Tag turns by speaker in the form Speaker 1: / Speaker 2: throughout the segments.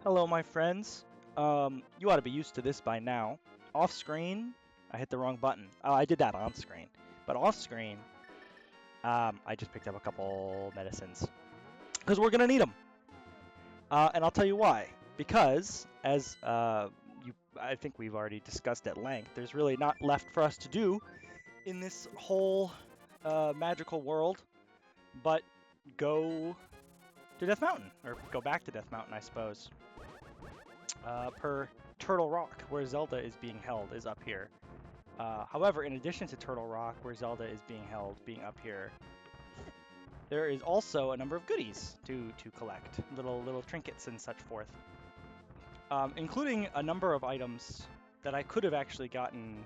Speaker 1: Hello, my friends. You ought to be used to this by now. Off screen, I hit the wrong button. Oh, I did that on screen. But off screen, I just picked up a couple medicines. Because we're going to need them. And I'll tell you why. Because, as I think we've already discussed at length, there's really not left for us to do in this whole magical world but go to Death Mountain. Or go back to Death Mountain, I suppose. Per Turtle Rock, where Zelda is being held, is up here. However, in addition to Turtle Rock, where Zelda is being held, being up here, there is also a number of goodies to collect, little trinkets and such forth, including a number of items that I could have actually gotten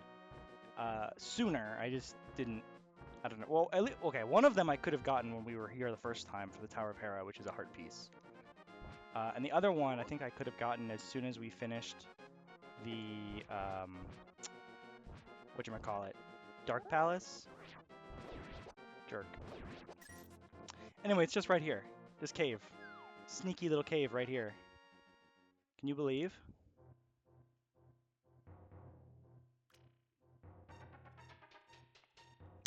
Speaker 1: sooner. I just didn't. I don't know. Well, okay, one of them I could have gotten when we were here the first time for the Tower of Hera, which is a heart piece. And the other one I think I could have gotten as soon as we finished the whatchamacallit, Dark Palace? Jerk. Anyway, it's just right here. This cave. Sneaky little cave right here. Can you believe?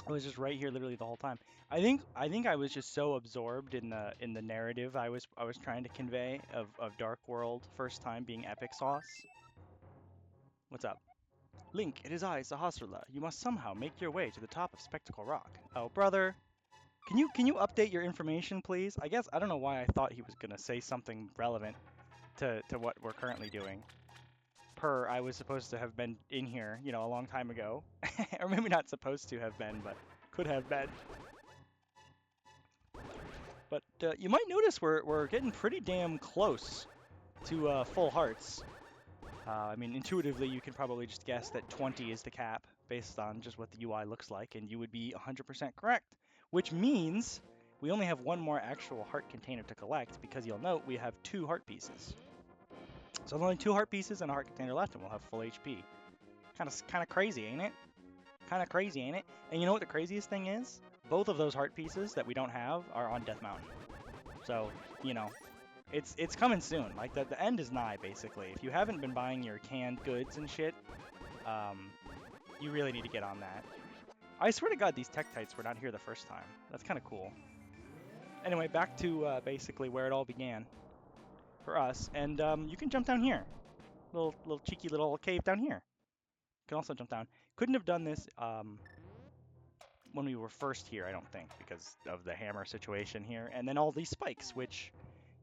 Speaker 1: It was just right here literally the whole time. I think I was just so absorbed in the narrative I was trying to convey of Dark World first time being epic sauce. What's up? Link, it is I, Sahasrara. You must somehow make your way to the top of Spectacle Rock. Oh, brother. Can you update your information, please? I guess I don't know why I thought he was gonna say something relevant to what we're currently doing. Per, I was supposed to have been in here, a long time ago, or maybe not supposed to have been, but could have been. But you might notice we're getting pretty damn close to full hearts. I mean, intuitively, you can probably just guess that 20 is the cap based on just what the UI looks like, and you would be 100% correct, which means we only have one more actual heart container to collect because you'll note we have 2 heart pieces. So there's only 2 heart pieces and a heart container left, and we'll have full HP. Kind of crazy, ain't it? Kind of crazy, ain't it? And you know what the craziest thing is? Both of those heart pieces that we don't have are on Death Mountain. So, it's coming soon. Like the end is nigh, basically. If you haven't been buying your canned goods and shit, you really need to get on that. I swear to God, these Tektites were not here the first time. That's kind of cool. Anyway, back to basically where it all began for us, and you can jump down here. Little cheeky little cave down here. You can also jump down. Couldn't have done this when we were first here, I don't think, because of the hammer situation here, and then all these spikes, which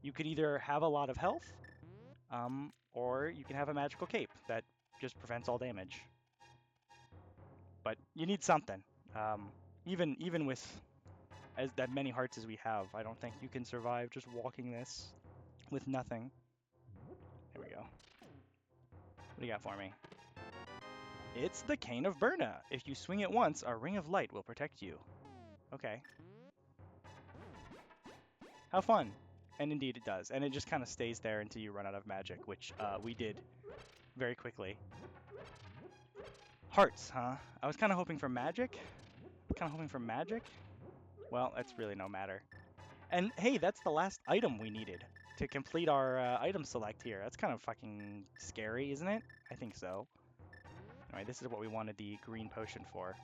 Speaker 1: you could either have a lot of health, or you can have a magical cape that just prevents all damage. But you need something. Even with that many hearts as we have, I don't think you can survive just walking this with nothing. Here we go. What do you got for me? It's the Cane of Birna. If you swing it once, a ring of light will protect you. Okay. How fun. And indeed it does. And it just kind of stays there until you run out of magic, which we did very quickly. Hearts, huh? I was kind of hoping for magic. Well, that's really no matter. And hey, that's the last item we needed to complete our item select here. That's kind of fucking scary, isn't it? I think so. Alright, this is what we wanted the green potion for.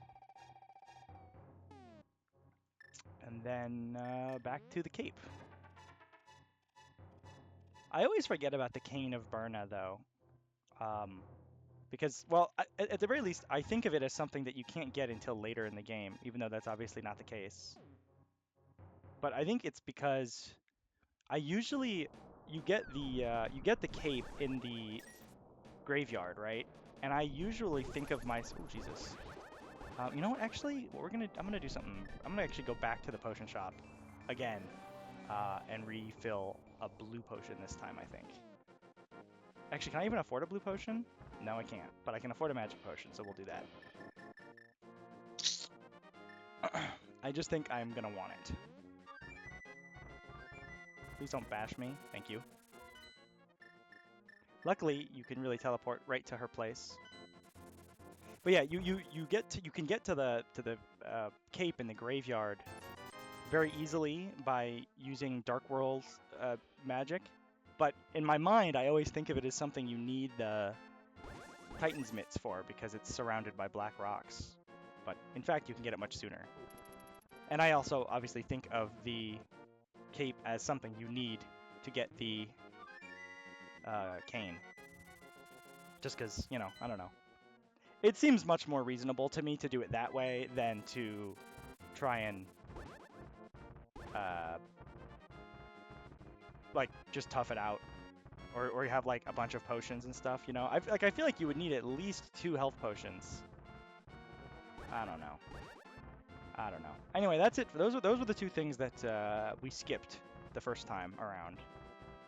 Speaker 1: And then back to the cape. I always forget about the Cane of Birna, though. Because, well, at the very least, I think of it as something that you can't get until later in the game, even though that's obviously not the case. But I think it's because you get the cape in the graveyard, right? And I usually think of oh Jesus. You know what? Actually, I'm gonna do something. I'm gonna actually go back to the potion shop again and refill a blue potion this time, I think. Actually, can I even afford a blue potion? No, I can't. But I can afford a magic potion, so we'll do that. I just think I'm gonna want it. Please don't bash me. Thank you. Luckily, you can really teleport right to her place. But yeah, you can get to the cape in the graveyard very easily by using Dark World's magic. But in my mind, I always think of it as something you need the Titan's Mitts for because it's surrounded by black rocks. But in fact, you can get it much sooner. And I also obviously think of the cape as something you need to get the cane. Just because, you know, I don't know. It seems much more reasonable to me to do it that way than to try and like just tough it out, or you have like a bunch of potions and stuff. You know, I feel like you would need at least 2 health potions. I don't know. I don't know. Anyway, that's it. Those were the 2 things that we skipped the first time around.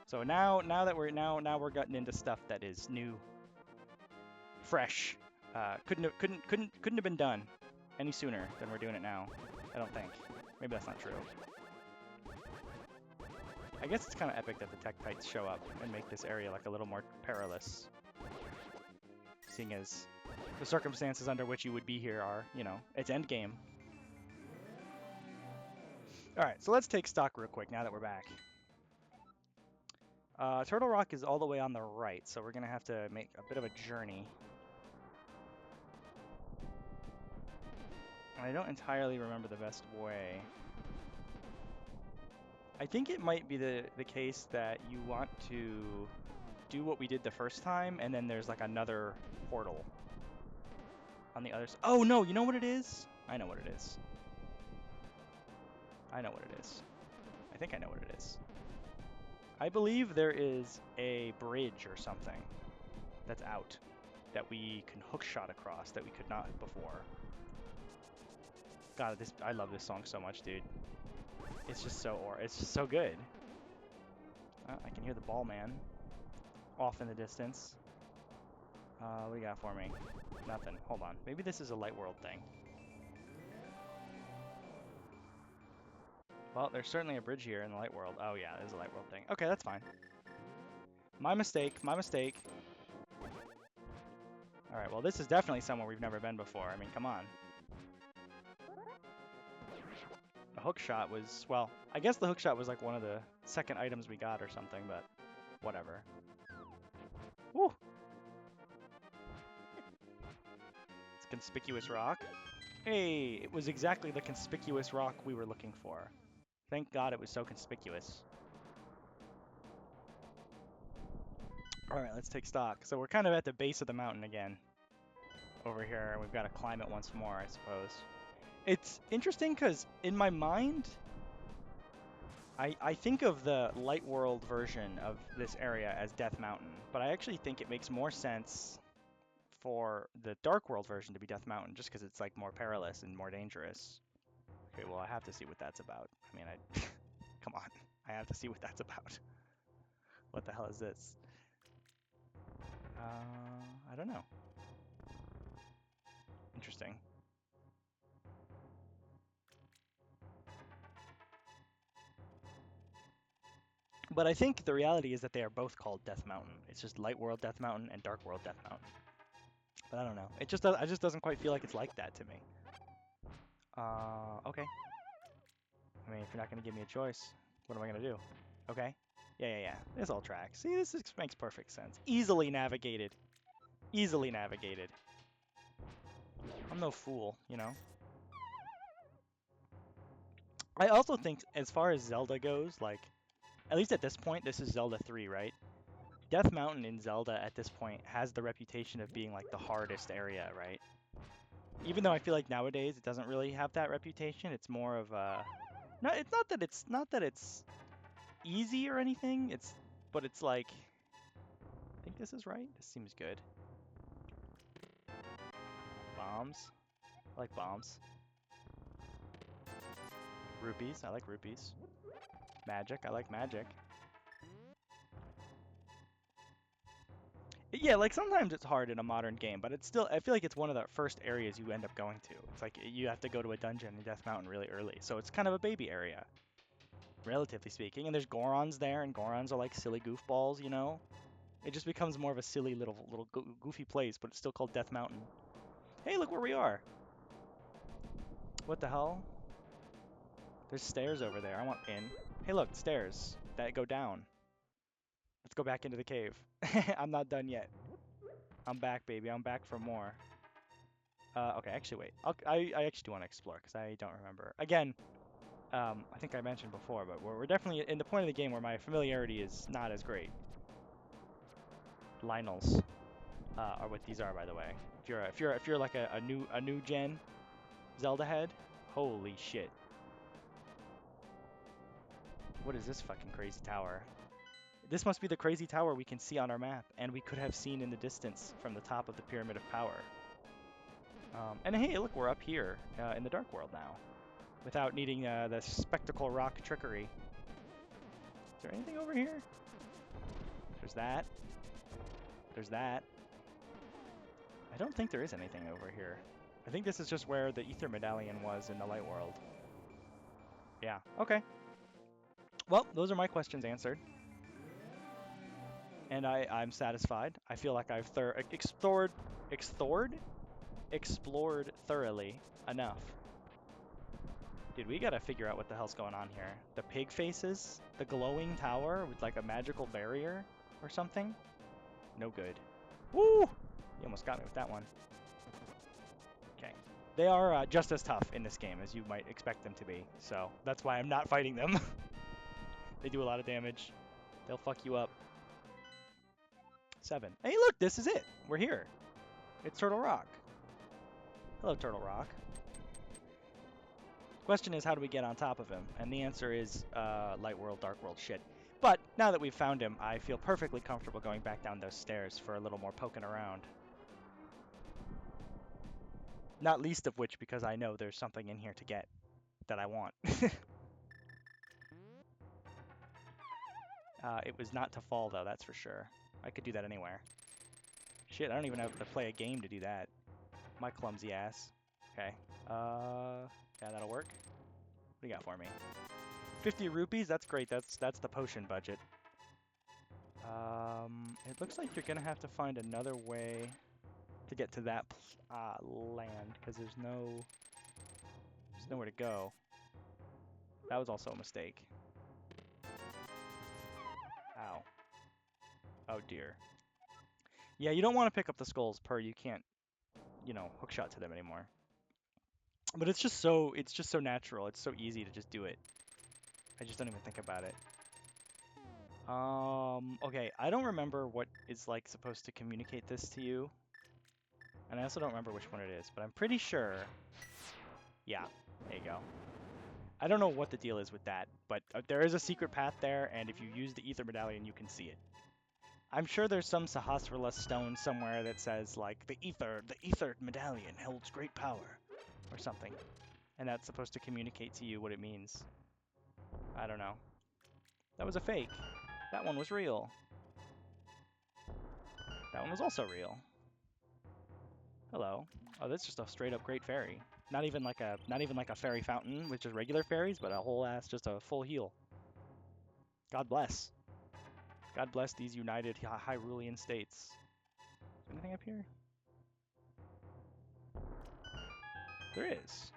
Speaker 1: So now that we're getting into stuff that is new, fresh. Couldn't have been done any sooner than we're doing it now. I don't think. Maybe that's not true. I guess it's kind of epic that the Tektites show up and make this area like a little more perilous. Seeing as the circumstances under which you would be here are, you know, it's endgame. Alright, so let's take stock real quick now that we're back. Turtle Rock is all the way on the right, so we're going to have to make a bit of a journey. I don't entirely remember the best way. I think it might be the case that you want to do what we did the first time, and then there's like another portal on the other side. Oh no, you know what it is? I know what it is. I know what it is. I think I know what it is. I believe there is a bridge or something that's out that we can hookshot across that we could not before. God, I love this song so much, dude. It's just so good. I can hear the ball man off in the distance. What do you got for me? Nothing. Hold on. Maybe this is a light world thing. Well, there's certainly a bridge here in the light world. Oh yeah, there's a light world thing. Okay, that's fine. My mistake. My mistake. All right. Well, this is definitely somewhere we've never been before. I mean, come on. The hook shot was, well, I guess the hook shot was like one of the second items we got or something, but whatever. Woo! It's conspicuous rock. Hey, it was exactly the conspicuous rock we were looking for. Thank God it was so conspicuous. Alright, let's take stock. So we're kind of at the base of the mountain again. Over here, we've got to climb it once more, I suppose. It's interesting because in my mind, I think of the Light World version of this area as Death Mountain, but I actually think it makes more sense for the Dark World version to be Death Mountain, just because it's like more perilous and more dangerous. Okay, well I have to see what that's about. I mean, come on, I have to see what that's about. What the hell is this? I don't know. Interesting. But I think the reality is that they are both called Death Mountain. It's just Light World Death Mountain and Dark World Death Mountain. But I don't know. It just doesn't quite feel like it's like that to me. Okay. I mean, if you're not gonna give me a choice, what am I gonna do? Okay. Yeah. This all tracks. See, makes perfect sense. Easily navigated. Easily navigated. I'm no fool, you know? I also think, as far as Zelda goes, like, at least at this point, this is Zelda 3, right? Death Mountain in Zelda at this point has the reputation of being like the hardest area, right? Even though I feel like nowadays it doesn't really have that reputation. It's more of a no. It's not that it's easy or anything. But it's like I think this is right. This seems good. Bombs. I like bombs. Rupees. I like rupees. Magic. I like magic. Yeah, like sometimes it's hard in a modern game, but it's still, I feel like it's one of the first areas you end up going to. It's like you have to go to a dungeon in Death Mountain really early, so it's kind of a baby area, relatively speaking. And there's Gorons there, and Gorons are like silly goofballs, you know? It just becomes more of a silly little goofy place, but it's still called Death Mountain. Hey, look where we are! What the hell? There's stairs over there. I want in. Hey, look, stairs that go down. Let's go back into the cave. I'm not done yet. I'm back, baby. I'm back for more. Okay, actually, wait. I actually do want to explore because I don't remember. Again, I think I mentioned before, but we're definitely in the point of the game where my familiarity is not as great. Lionels are what these are, by the way. If you're like a new gen Zelda head, holy shit! What is this fucking crazy tower? This must be the crazy tower we can see on our map, and we could have seen in the distance from the top of the Pyramid of Power. And hey, look, we're up here in the Dark World now, without needing the spectacle rock trickery. Is there anything over here? There's that. There's that. I don't think there is anything over here. I think this is just where the Ether Medallion was in the Light World. Yeah, okay. Well, those are my questions answered. And I'm satisfied. I feel like I've explored thoroughly enough. Dude, we gotta figure out what the hell's going on here. The pig faces? The glowing tower with like a magical barrier or something? No good. Woo! You almost got me with that one. Okay. They are just as tough in this game as you might expect them to be, so that's why I'm not fighting them. They do a lot of damage. They'll fuck you up. 7. Hey, look, this is it. We're here. It's Turtle Rock. Hello, Turtle Rock. Question is, how do we get on top of him? And the answer is light world, dark world shit. But now that we've found him, I feel perfectly comfortable going back down those stairs for a little more poking around. Not least of which because I know there's something in here to get that I want. It was not to fall, though, that's for sure. I could do that anywhere. Shit, I don't even have to play a game to do that. My clumsy ass. Okay. Yeah, that'll work. What do you got for me? 50 rupees? That's great. That's the potion budget. It looks like you're gonna have to find another way to get to that land, because there's nowhere to go. That was also a mistake. Ow. Oh dear. Yeah, you don't want to pick up the skulls per you can't, you know, hookshot to them anymore. But it's just so natural. It's so easy to just do it. I just don't even think about it. Okay, I don't remember what is like supposed to communicate this to you. And I also don't remember which one it is, but I'm pretty sure. Yeah, there you go. I don't know what the deal is with that, but there is a secret path there, and if you use the Ether Medallion, you can see it. I'm sure there's some Sahasrara stone somewhere that says, like, the Ether Medallion holds great power, or something. And that's supposed to communicate to you what it means. I don't know. That was a fake. That one was real. That one was also real. Hello. Oh, that's just a straight up great fairy. Not even like a fairy fountain with just regular fairies, but a whole ass just a full heal. God bless. God bless these united Hyrulean states. Is there anything up here? There is.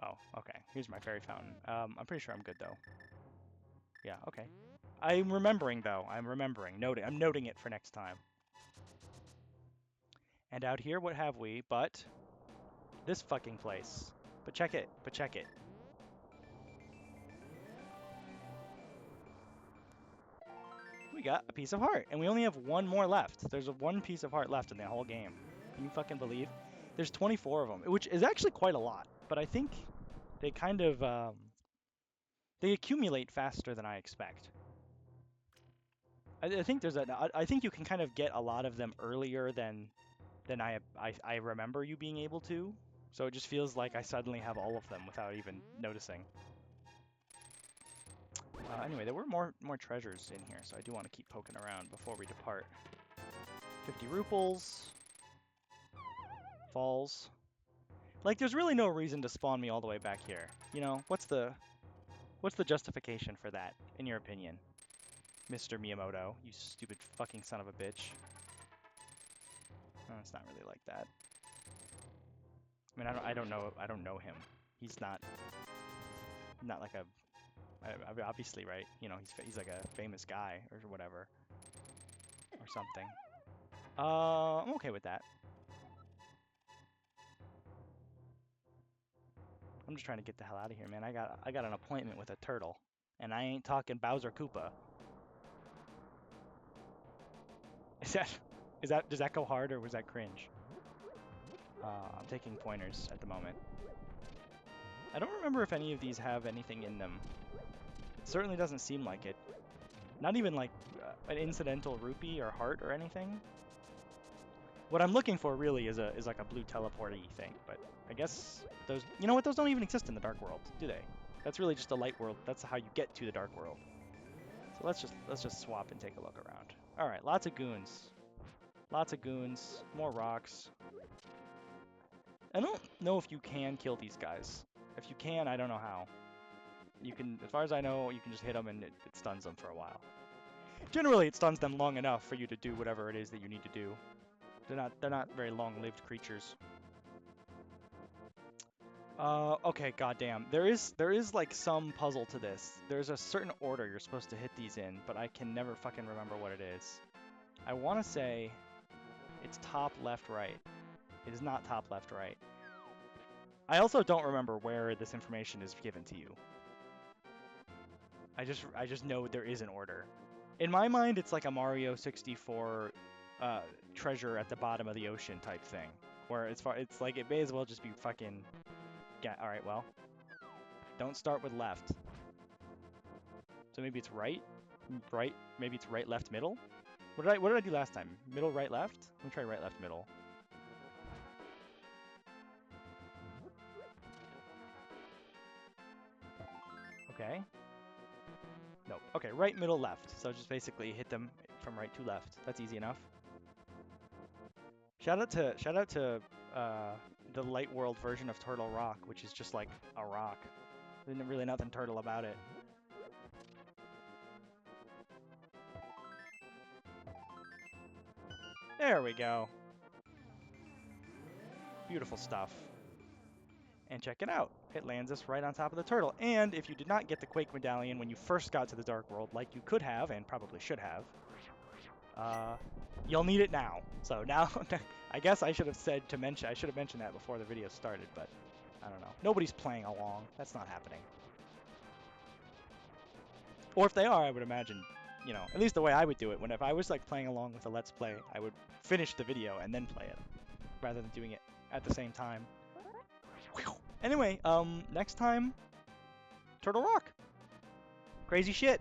Speaker 1: Oh, okay. Here's my fairy fountain. I'm pretty sure I'm good though. Yeah, okay. I'm remembering though. I'm noting it for next time. And out here, what have we but this fucking place? But check it. We got a piece of heart, and we only have one more left. There's one piece of heart left in the whole game. Can you fucking believe? There's 24 of them, which is actually quite a lot. But I think they kind of they accumulate faster than I expect. I think I think you can kind of get a lot of them earlier than I remember you being able to. So it just feels like I suddenly have all of them without even noticing. Anyway, there were more treasures in here, so I do want to keep poking around before we depart. 50 ruples. Falls. Like, there's really no reason to spawn me all the way back here. You know, what's the justification for that, in your opinion? Mr. Miyamoto, you stupid fucking son of a bitch. Oh, it's not really like that. I mean, I don't know him. He's not like a Obviously, right? You know, he's like a famous guy or whatever, or something. I'm okay with that. I'm just trying to get the hell out of here, man. I got an appointment with a turtle, and I ain't talking Bowser Koopa. Does that go hard or was that cringe? I'm taking pointers at the moment. I don't remember if any of these have anything in them. It certainly doesn't seem like it. Not even like an incidental rupee or heart or anything. What I'm looking for really is like a blue teleporty thing, but I guess those, you know what, those don't even exist in the Dark World, do they? That's really just the Light World. That's how you get to the Dark World. So let's just swap and take a look around. All right, lots of goons. Lots of goons, more rocks. I don't know if you can kill these guys. If you can, I don't know how. You can, as far as I know, you can just hit them and it stuns them for a while. Generally, it stuns them long enough for you to do whatever it is that you need to do. They're not very long-lived creatures. Okay, goddamn. There is like some puzzle to this. There's a certain order you're supposed to hit these in, but I can never fucking remember what it is. I want to say it's top, left, right. It is not top, left, right. I also don't remember where this information is given to you. I just know there is an order. In my mind, it's like a Mario 64 treasure at the bottom of the ocean type thing, where it's like it may as well just be fucking. Yeah. All right. Well, don't start with left. So maybe it's right, right. Maybe it's right, left, middle. What did I do last time? Middle, right, left. Let me try right, left, middle. Okay. Nope. Okay, right, middle, left. So just basically hit them from right to left. That's easy enough. Shout out to the Light World version of Turtle Rock, which is just like a rock. There's really nothing turtle about it. There we go. Beautiful stuff. And check it out. It lands us right on top of the turtle. And if you did not get the Quake Medallion when you first got to the Dark World, like you could have and probably should have, you'll need it now. So now, I guess I should have mentioned that before the video started, but I don't know. Nobody's playing along. That's not happening. Or if they are, I would imagine, you know, at least the way I would do it, if I was like playing along with a Let's Play, I would finish the video and then play it, rather than doing it at the same time. Anyway, next time, Turtle Rock. Crazy shit.